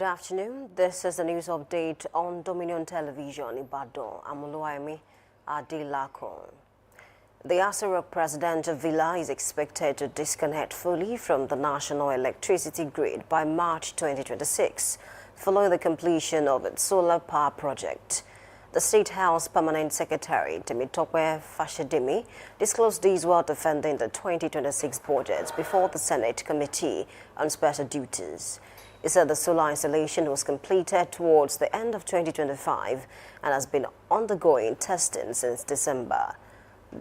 Good afternoon. This is a news update on Dominion Television in Ibadan. I'm Oluwayemi Adelakun. The Aso Rock Presidential Villa is expected to disconnect fully from the national electricity grid by March 2026, following the completion of its solar power project. The State House Permanent Secretary, Temitope Fashedimi, disclosed these while defending the 2026 budget before the Senate Committee on Special Duties. He said the solar installation was completed towards the end of 2025 and has been undergoing testing since December.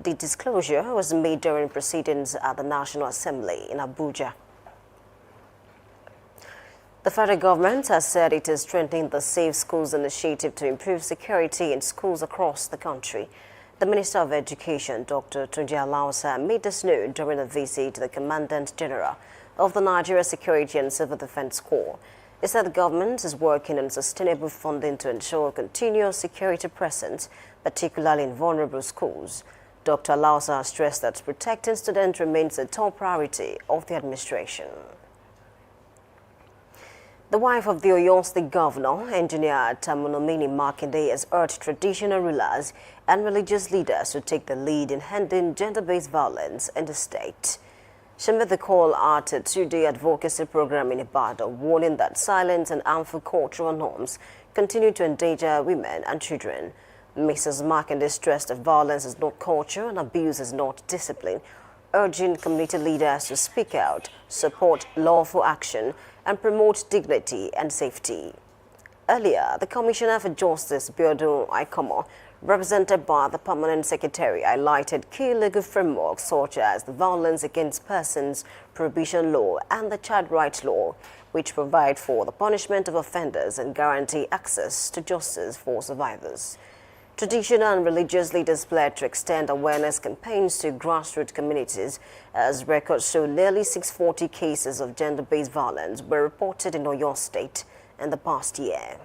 The disclosure was made during proceedings at the National Assembly in Abuja. The federal government has said it is strengthening the Safe Schools initiative to improve security in schools across the country. The Minister of Education, Dr. Tunji Alausa, made this known during a visit to the Commandant General of the Nigeria Security and Civil Defense Corps. He said the government is working on sustainable funding to ensure continuous security presence, particularly in vulnerable schools. Dr. Alausa stressed that protecting students remains a top priority of the administration. The wife of the Oyo State Governor, Engineer Tamunomini Makinde, has urged traditional rulers and religious leaders to take the lead in handling gender-based violence in the state. She made the call at a two-day advocacy program in Ibadan, warning that silent and harmful cultural norms continue to endanger women and children. Mrs. Makinde stressed that violence is not culture and abuse is not discipline, urging community leaders to speak out, support lawful action, and promote dignity and safety. Earlier, the Commissioner for Justice, Biodun Aikomo, represented by the Permanent Secretary, highlighted key legal frameworks such as the Violence Against Persons Prohibition Law and the Child Rights Law, which provide for the punishment of offenders and guarantee access to justice for survivors. Traditional and religious leaders pledged to extend awareness campaigns to grassroots communities, as records show nearly 640 cases of gender-based violence were reported in Oyo State in the past year.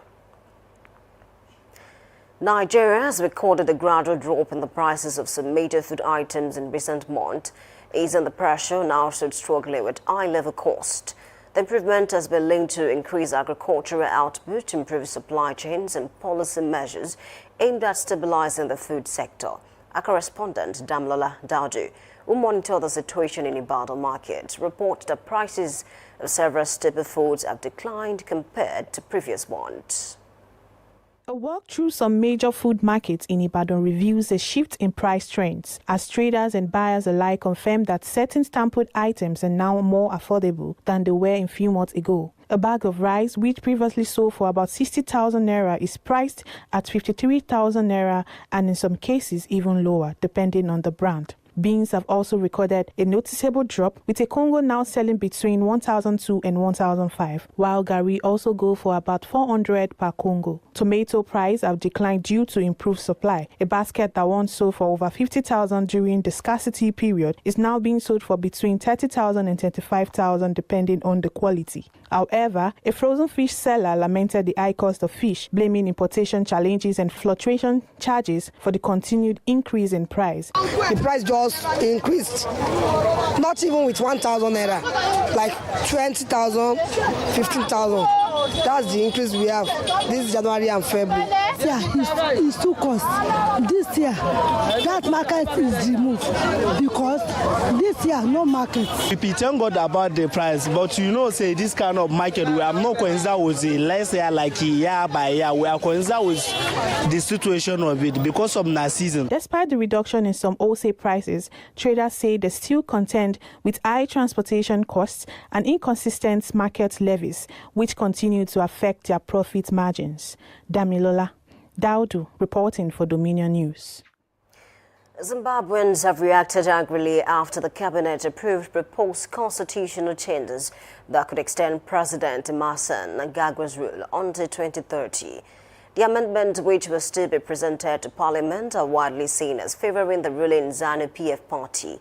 Nigeria has recorded a gradual drop in the prices of some major food items in recent months, easing the pressure on households struggling with high-level cost. The improvement has been linked to increased agricultural output, improved supply chains, and policy measures aimed at stabilizing the food sector. Our correspondent, Damilola Daudu, who monitor the situation in Ibadan markets, reports that prices of several staple foods have declined compared to previous months. A walk through some major food markets in Ibadan reveals a shift in price trends, as traders and buyers alike confirm that certain staple items are now more affordable than they were a few months ago. A bag of rice, which previously sold for about 60,000 naira, is priced at 53,000 naira and in some cases even lower, depending on the brand. Beans have also recorded a noticeable drop, with a Congo now selling between 1,002 and 1,005, while Gari also go for about 400 per Congo. Tomato price have declined due to improved supply. A basket that once sold for over 50,000 during the scarcity period is now being sold for between 30,000 and 35,000 depending on the quality. However, a frozen fish seller lamented the high cost of fish, blaming importation challenges and fluctuation charges for the continued increase in price. The price just increased, not even with 1,000 naira, like 20,000, 15,000. That's the increase we have this January and February. Yeah, it's too cost. This year, that market is removed because this year no market. We thank God about the price, but say this kind of market, we are not concerned with the less year like year by year. We are concerned with the situation of it because of the season. Despite the reduction in some wholesale prices, traders say they still contend with high transportation costs and inconsistent market levies, which continue to affect their profit margins. Damilola Daudu reporting for Dominion News. Zimbabweans have reacted angrily after the cabinet approved proposed constitutional changes that could extend President Emmerson Mnangagwa's rule until 2030. The amendments, which will still be presented to Parliament, are widely seen as favoring the ruling ZANU-PF party.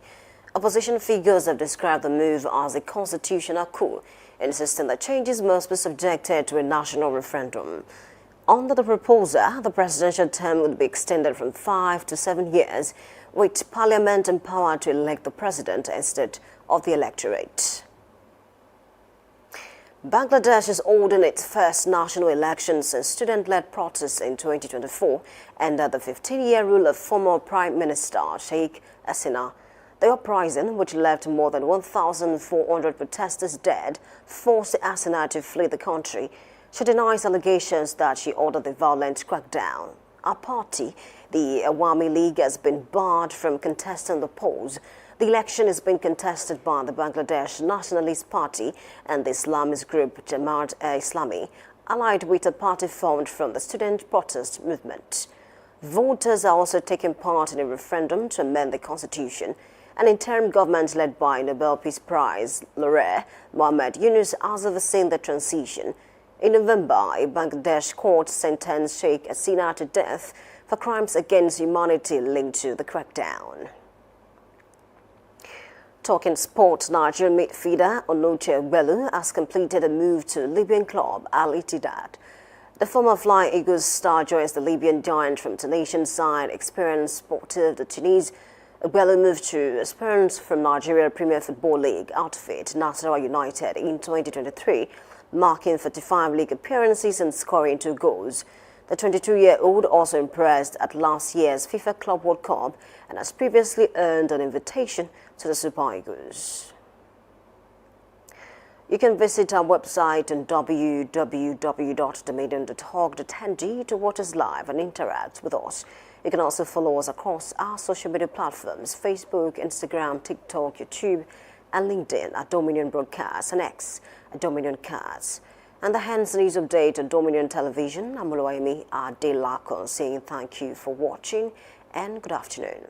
Opposition figures have described the move as a constitutional coup, insisting that changes must be subjected to a national referendum. Under the proposal, the presidential term would be extended from 5 to 7 years, with Parliament empowered to elect the president instead of the electorate. Bangladesh is holding its first national election since student-led protests in 2024 ended the 15-year rule of former Prime Minister Sheikh Hasina. The uprising, which left more than 1,400 protesters dead, forced Hasina to flee the country. She denies allegations that she ordered the violent crackdown. Our party, the Awami League, has been barred from contesting the polls. The election is being contested by the Bangladesh Nationalist Party and the Islamist group Jamaat-e-Islami, allied with a party formed from the student protest movement. Voters are also taking part in a referendum to amend the constitution. An interim government led by Nobel Peace Prize laureate Muhammad Yunus has overseen the transition. In November, a Bangladesh court sentenced Sheikh Hasina to death for crimes against humanity linked to the crackdown. Talking sport, Nigerian midfielder Onoche Egbelu has completed a move to Libyan club Al Ittihad. The former Flying Eagles star joins the Libyan giant from Tunisian side Esperance Sportive de Tunis. Egbelu moved to Esperance from Nigeria Premier Football League outfit Nasarawa United in 2023, marking 45 league appearances and scoring 2 goals. The 22-year-old also impressed at last year's FIFA Club World Cup and has previously earned an invitation to the Super Eagles. You can visit our website on www.dominion.org.ng to watch us live and interact with us. You can also follow us across our social media platforms, Facebook, Instagram, TikTok, YouTube, and LinkedIn at Dominion Broadcast and X at Dominion Cats. And the Hands News Update on Dominion Television. I'm Oluwayemi Adelakon saying thank you for watching and good afternoon.